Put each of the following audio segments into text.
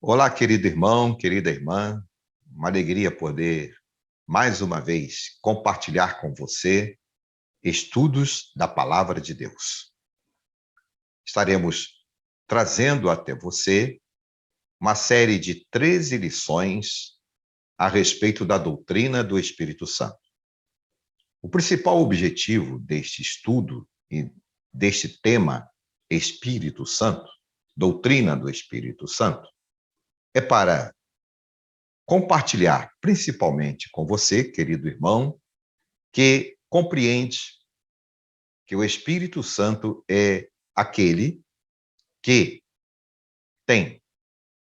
Olá, querido irmão, querida irmã. Uma alegria poder, mais uma vez, compartilhar com você estudos da Palavra de Deus. Estaremos trazendo até você uma série de 13 lições a respeito da doutrina do Espírito Santo. O principal objetivo deste estudo e deste tema Espírito Santo, doutrina do Espírito Santo, é para compartilhar principalmente com você, querido irmão, que compreende que o Espírito Santo é aquele que tem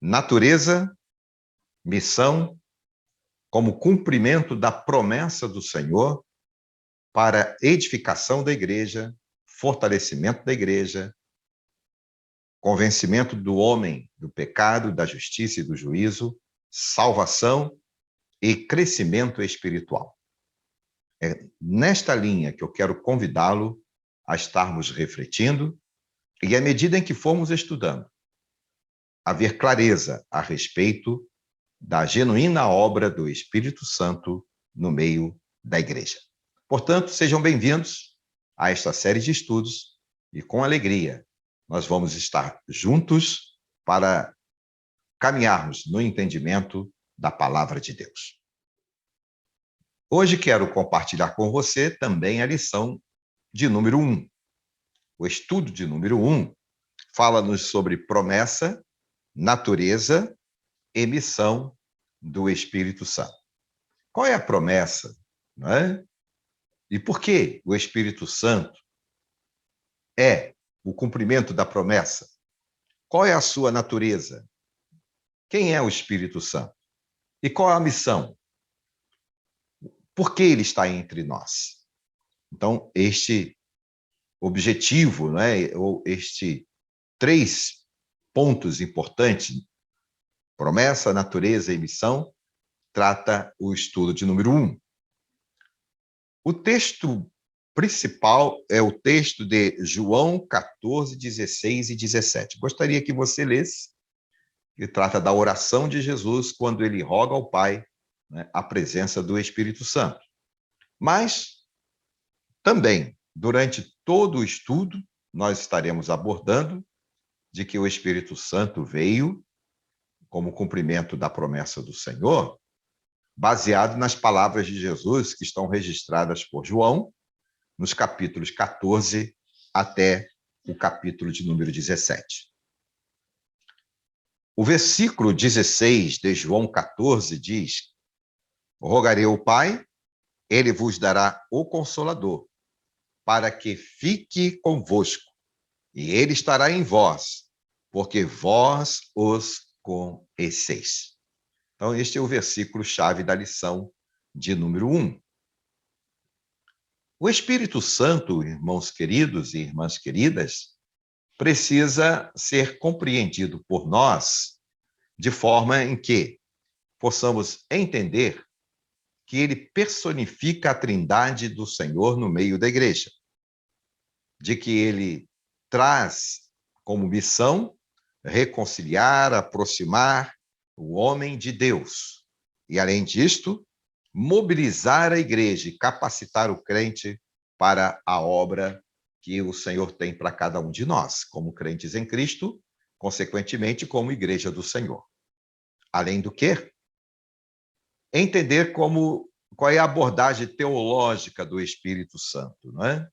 natureza, missão, como cumprimento da promessa do Senhor para edificação da igreja, fortalecimento da igreja, convencimento do homem do pecado, da justiça e do juízo, salvação e crescimento espiritual. É nesta linha que eu quero convidá-lo a estarmos refletindo e, à medida em que formos estudando, haver clareza a respeito da genuína obra do Espírito Santo no meio da igreja. Portanto, sejam bem-vindos a esta série de estudos e, com alegria, nós vamos estar juntos para caminharmos no entendimento da palavra de Deus. Hoje quero compartilhar com você também a lição de número 1. O estudo de número 1 fala-nos sobre promessa, natureza e missão do Espírito Santo. Qual é a promessa? Não é? E por que o Espírito Santo é o cumprimento da promessa? Qual é a sua natureza? Quem é o Espírito Santo? E qual é a missão? Por que ele está entre nós? Então, este objetivo, não é? Ou este 3 pontos importantes, promessa, natureza e missão, trata o estudo de número 1. O texto principal é o texto de João 14, 16 e 17. Gostaria que você lesse, que trata da oração de Jesus quando ele roga ao Pai, né, a presença do Espírito Santo. Mas também, durante todo o estudo, nós estaremos abordando de que o Espírito Santo veio como cumprimento da promessa do Senhor, baseado nas palavras de Jesus que estão registradas por João, nos capítulos 14 até o capítulo de número 17. O versículo 16 de João 14 diz: rogarei ao Pai, ele vos dará o Consolador, para que fique convosco, e ele estará em vós, porque vós os conheceis. Então, este é o versículo-chave da lição de número 1. O Espírito Santo, irmãos queridos e irmãs queridas, precisa ser compreendido por nós de forma em que possamos entender que ele personifica a trindade do Senhor no meio da igreja, de que ele traz como missão reconciliar, aproximar o homem de Deus. E, além disto, mobilizar a igreja e capacitar o crente para a obra que o Senhor tem para cada um de nós, como crentes em Cristo, consequentemente, como igreja do Senhor. Além do que, entender qual é a abordagem teológica do Espírito Santo, não é?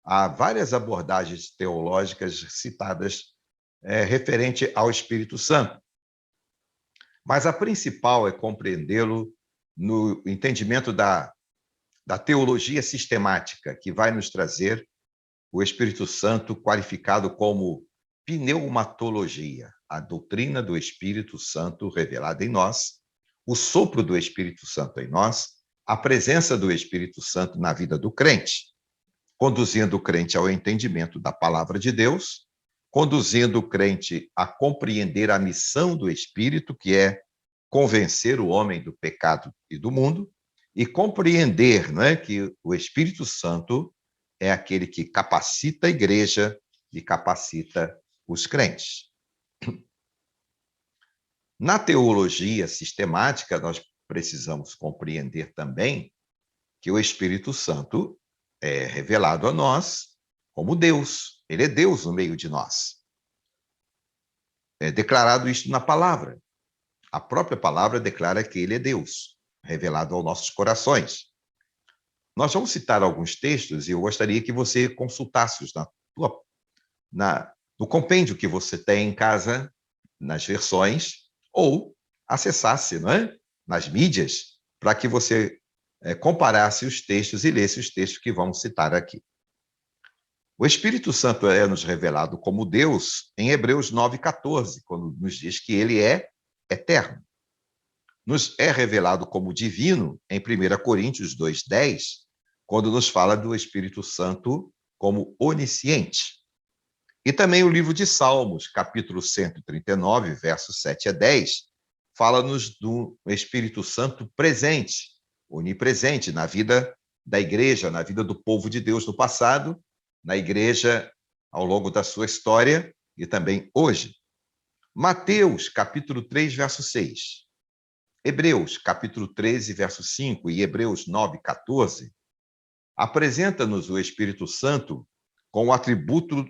Há várias abordagens teológicas citadas referente ao Espírito Santo. Mas a principal é compreendê-lo no entendimento da teologia sistemática, que vai nos trazer o Espírito Santo qualificado como pneumatologia, a doutrina do Espírito Santo revelada em nós, o sopro do Espírito Santo em nós, a presença do Espírito Santo na vida do crente, conduzindo o crente ao entendimento da palavra de Deus, conduzindo o crente a compreender a missão do Espírito, que é convencer o homem do pecado e do mundo, e compreender, não é, que o Espírito Santo é aquele que capacita a igreja e capacita os crentes. Na teologia sistemática, nós precisamos compreender também que o Espírito Santo é revelado a nós como Deus. Ele é Deus no meio de nós. É declarado isso na palavra. A própria palavra declara que ele é Deus, revelado aos nossos corações. Nós vamos citar alguns textos e eu gostaria que você consultasse-os no compêndio que você tem em casa, nas versões, ou acessasse, não é? Nas mídias, para que você comparasse os textos e lesse os textos que vamos citar aqui. O Espírito Santo é nos revelado como Deus em Hebreus 9,14, quando nos diz que ele é eterno. Nos é revelado como divino em 1 Coríntios 2,10, quando nos fala do Espírito Santo como onisciente. E também o livro de Salmos, capítulo 139, versos 7 a 10, fala-nos do Espírito Santo presente, onipresente na vida da igreja, na vida do povo de Deus no passado, na igreja ao longo da sua história e também hoje. Mateus, capítulo 3, verso 6. Hebreus, capítulo 13, verso 5 e Hebreus 9, 14, apresenta-nos o Espírito Santo com o atributo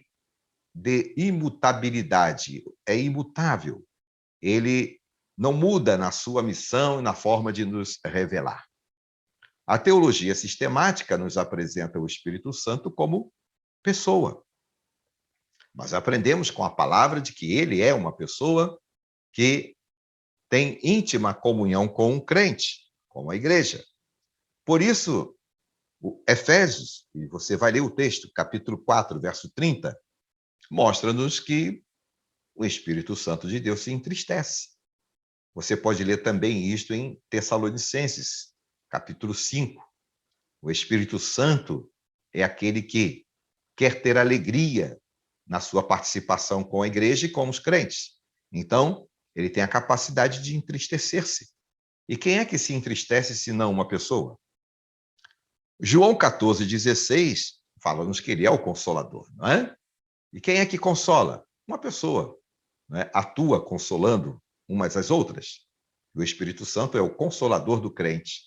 de imutabilidade. É imutável. Ele não muda na sua missão e na forma de nos revelar. A teologia sistemática nos apresenta o Espírito Santo como pessoa. Nós aprendemos com a palavra de que ele é uma pessoa que tem íntima comunhão com um crente, com a igreja. Por isso, o Efésios, e você vai ler o texto, capítulo 4, verso 30, mostra-nos que o Espírito Santo de Deus se entristece. Você pode ler também isto em Tessalonicenses, capítulo 5. O Espírito Santo é aquele que quer ter alegria na sua participação com a igreja e com os crentes. Então, ele tem a capacidade de entristecer-se. E quem é que se entristece se não uma pessoa? João 14,16 fala-nos que ele é o Consolador, não é? E quem é que consola? Uma pessoa, não é? Atua consolando umas às outras. O Espírito Santo é o consolador do crente,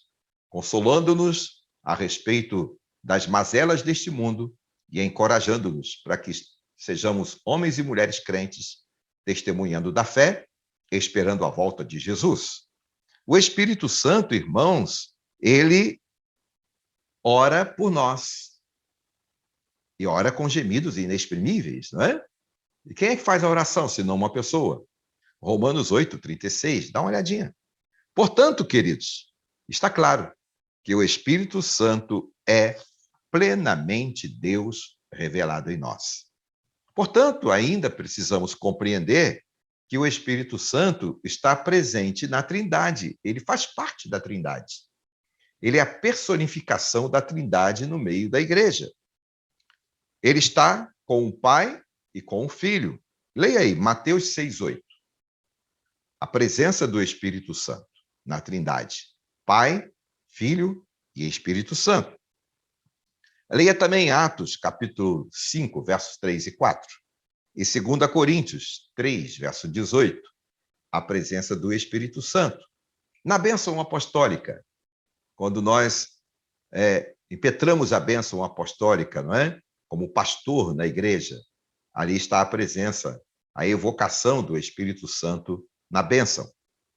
consolando-nos a respeito das mazelas deste mundo e encorajando-nos para que sejamos homens e mulheres crentes, testemunhando da fé, esperando a volta de Jesus. O Espírito Santo, irmãos, ele ora por nós. E ora com gemidos inexprimíveis, não é? E quem é que faz a oração, se não uma pessoa? Romanos 8,36, dá uma olhadinha. Portanto, queridos, está claro que o Espírito Santo é plenamente Deus revelado em nós. Portanto, ainda precisamos compreender que o Espírito Santo está presente na Trindade. Ele faz parte da Trindade. Ele é a personificação da Trindade no meio da igreja. Ele está com o Pai e com o Filho. Leia aí, Mateus 6,8. A presença do Espírito Santo na Trindade. Pai, Filho e Espírito Santo. Leia também Atos, capítulo 5, versos 3 e 4. E 2 Coríntios 3, verso 18. A presença do Espírito Santo. Na bênção apostólica, quando nós impetramos a bênção apostólica, não é? Como pastor na igreja, ali está a presença, a evocação do Espírito Santo na bênção.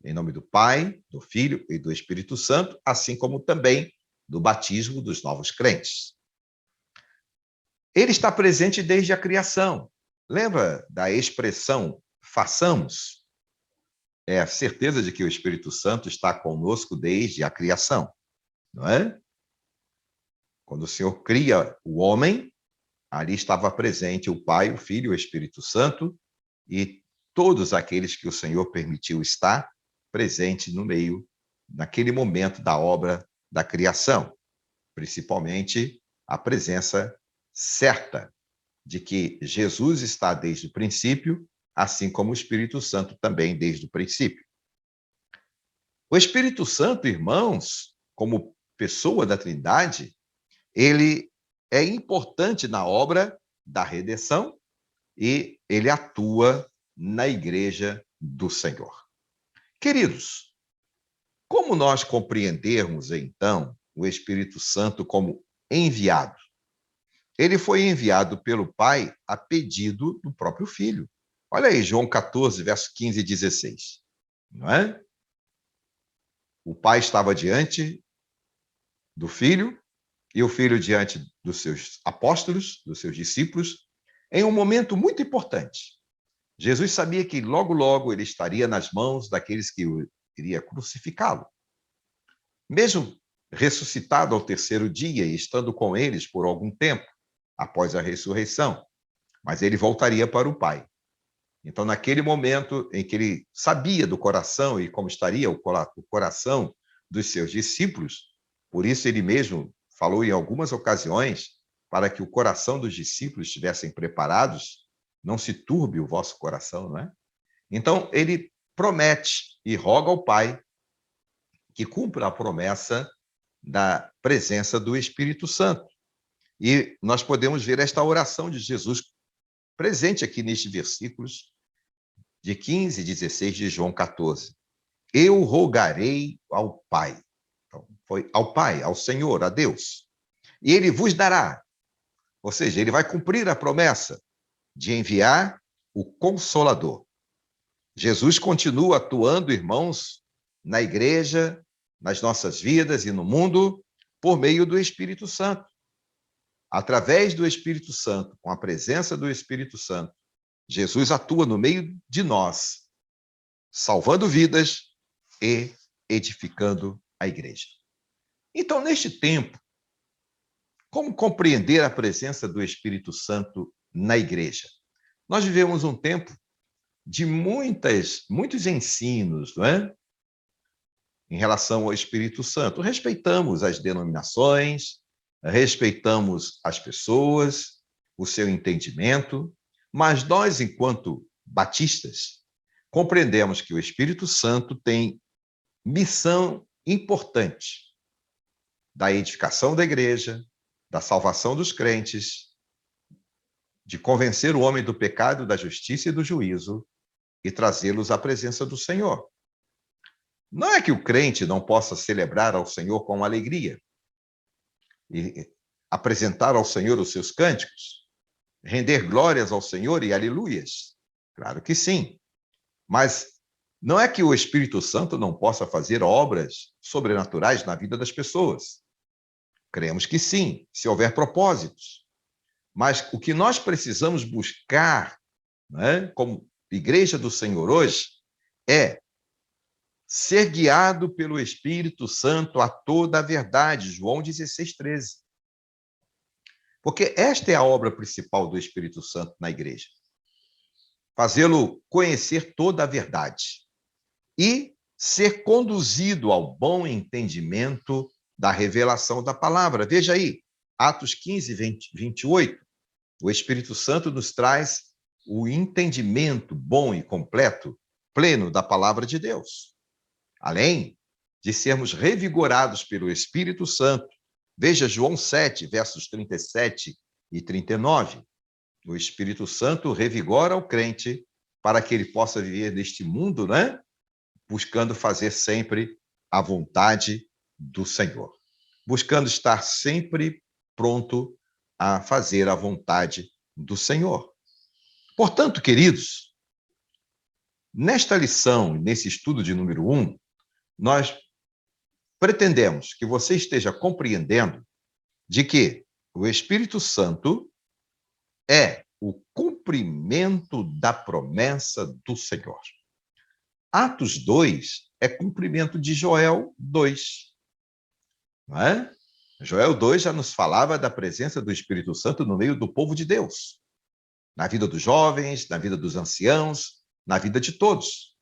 Em nome do Pai, do Filho e do Espírito Santo, assim como também do batismo dos novos crentes. Ele está presente desde a criação. Lembra da expressão façamos? É a certeza de que o Espírito Santo está conosco desde a criação, não é? Quando o Senhor cria o homem, ali estava presente o Pai, o Filho e o Espírito Santo, e todos aqueles que o Senhor permitiu estar presente no meio, naquele momento da obra da criação, principalmente a presença certa de que Jesus está desde o princípio, assim como o Espírito Santo também desde o princípio. O Espírito Santo, irmãos, como pessoa da Trindade, ele é importante na obra da redenção e ele atua na igreja do Senhor. Queridos, como nós compreendermos, então, o Espírito Santo como enviado? Ele foi enviado pelo Pai a pedido do próprio Filho. Olha aí, João 14, verso 15 e 16. Não é? O Pai estava diante do Filho e o Filho diante dos seus apóstolos, dos seus discípulos, em um momento muito importante. Jesus sabia que logo, logo ele estaria nas mãos daqueles que iria crucificá-lo. Mesmo ressuscitado ao terceiro dia e estando com eles por algum tempo, após a ressurreição, mas ele voltaria para o Pai. Então, naquele momento em que ele sabia do coração e como estaria o coração dos seus discípulos, por isso ele mesmo falou em algumas ocasiões para que o coração dos discípulos estivessem preparados, não se turbe o vosso coração, não é? Então, ele promete e roga ao Pai que cumpra a promessa da presença do Espírito Santo. E nós podemos ver esta oração de Jesus presente aqui nestes versículos de 15 e 16 de João 14. Eu rogarei ao Pai. Então, foi ao Pai, ao Senhor, a Deus. E ele vos dará. Ou seja, ele vai cumprir a promessa de enviar o Consolador. Jesus continua atuando, irmãos, na igreja, nas nossas vidas e no mundo, por meio do Espírito Santo. Através do Espírito Santo, com a presença do Espírito Santo, Jesus atua no meio de nós, salvando vidas e edificando a igreja. Então, neste tempo, como compreender a presença do Espírito Santo na igreja? Nós vivemos um tempo de muitos ensinos, não é? Em relação ao Espírito Santo. Respeitamos as denominações, respeitamos as pessoas, o seu entendimento, mas nós, enquanto batistas, compreendemos que o Espírito Santo tem missão importante da edificação da igreja, da salvação dos crentes, de convencer o homem do pecado, da justiça e do juízo e trazê-los à presença do Senhor. Não é que o crente não possa celebrar ao Senhor com alegria e apresentar ao Senhor os seus cânticos, render glórias ao Senhor e aleluias. Claro que sim. Mas não é que o Espírito Santo não possa fazer obras sobrenaturais na vida das pessoas. Cremos que sim, se houver propósitos. Mas o que nós precisamos buscar, né, como igreja do Senhor hoje, é ser guiado pelo Espírito Santo a toda a verdade. João 16, 13. Porque esta é a obra principal do Espírito Santo na igreja. Fazê-lo conhecer toda a verdade e ser conduzido ao bom entendimento da revelação da palavra. Veja aí, Atos 15, 28. O Espírito Santo nos traz o entendimento bom e completo, pleno da palavra de Deus. Além de sermos revigorados pelo Espírito Santo, veja João 7, versos 37 e 39. O Espírito Santo revigora o crente para que ele possa viver neste mundo, né? Buscando fazer sempre a vontade do Senhor. Buscando estar sempre pronto a fazer a vontade do Senhor. Portanto, queridos, nesta lição, nesse estudo de número 1, nós pretendemos que você esteja compreendendo de que o Espírito Santo é o cumprimento da promessa do Senhor. Atos 2 é cumprimento de Joel 2. Não é? Joel 2 já nos falava da presença do Espírito Santo no meio do povo de Deus, na vida dos jovens, na vida dos anciãos, na vida de todos.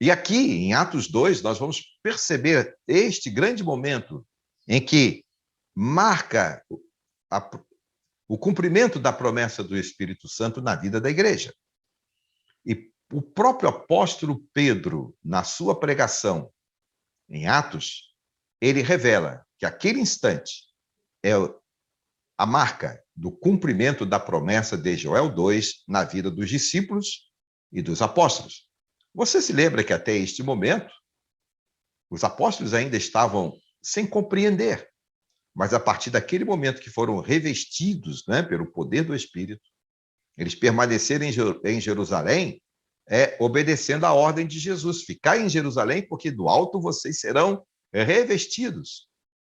E aqui, em Atos 2, nós vamos perceber este grande momento em que marca o cumprimento da promessa do Espírito Santo na vida da igreja. E o próprio apóstolo Pedro, na sua pregação em Atos, ele revela que aquele instante é a marca do cumprimento da promessa de Joel 2 na vida dos discípulos e dos apóstolos. Você se lembra que até este momento, os apóstolos ainda estavam sem compreender, mas a partir daquele momento que foram revestidos, né, pelo poder do Espírito, eles permaneceram em Jerusalém, obedecendo à ordem de Jesus. Ficai em Jerusalém, porque do alto vocês serão revestidos.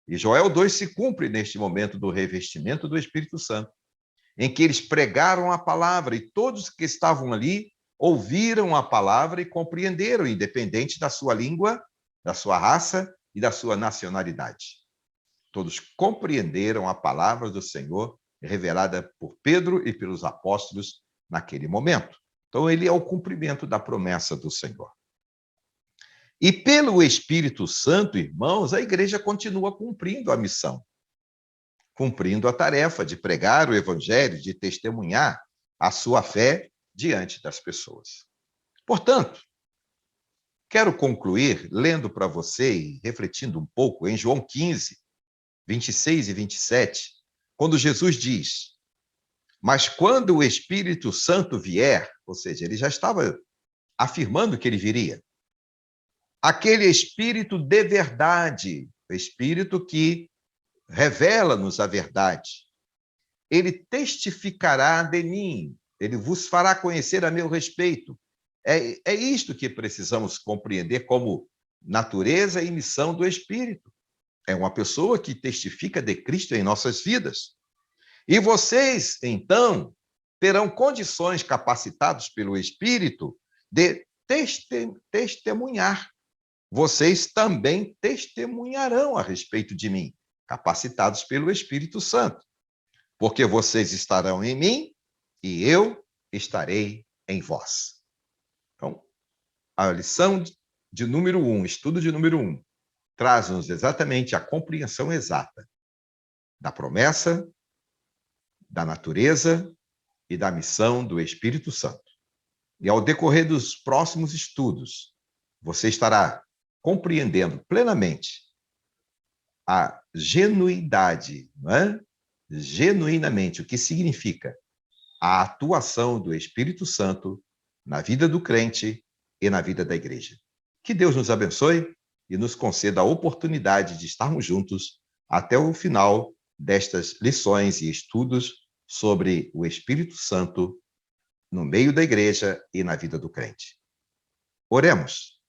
E Joel 2 se cumpre neste momento do revestimento do Espírito Santo, em que eles pregaram a palavra, e todos que estavam ali ouviram a palavra e compreenderam, independente da sua língua, da sua raça e da sua nacionalidade. Todos compreenderam a palavra do Senhor revelada por Pedro e pelos apóstolos naquele momento. Então, ele é o cumprimento da promessa do Senhor. E pelo Espírito Santo, irmãos, a igreja continua cumprindo a missão, cumprindo a tarefa de pregar o evangelho, de testemunhar a sua fé diante das pessoas. Portanto, quero concluir lendo para você e refletindo um pouco em João 15, 26 e 27, quando Jesus diz: mas quando o Espírito Santo vier, ou seja, ele já estava afirmando que ele viria, aquele Espírito de verdade, o Espírito que revela-nos a verdade, ele testificará de mim, ele vos fará conhecer a meu respeito. É isto que precisamos compreender como natureza e missão do Espírito. É uma pessoa que testifica de Cristo em nossas vidas. E vocês, então, terão condições, capacitados pelo Espírito, de testemunhar. Vocês também testemunharão a respeito de mim, capacitados pelo Espírito Santo. Porque vocês estarão em mim e eu estarei em vós. Então, a lição de número 1, estudo de número 1, traz-nos exatamente a compreensão exata da promessa, da natureza e da missão do Espírito Santo. E ao decorrer dos próximos estudos, você estará compreendendo plenamente a genuidade, não é? Genuinamente, o que significa a atuação do Espírito Santo na vida do crente e na vida da igreja. Que Deus nos abençoe e nos conceda a oportunidade de estarmos juntos até o final destas lições e estudos sobre o Espírito Santo no meio da igreja e na vida do crente. Oremos.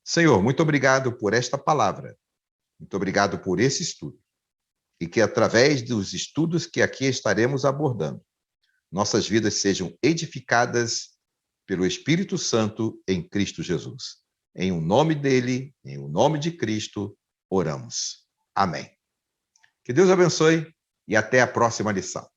Senhor, muito obrigado por esta palavra. Muito obrigado por esse estudo. E que através dos estudos que aqui estaremos abordando, nossas vidas sejam edificadas pelo Espírito Santo em Cristo Jesus. Em o nome dele, em o nome de Cristo, oramos. Amém. Que Deus abençoe e até a próxima lição.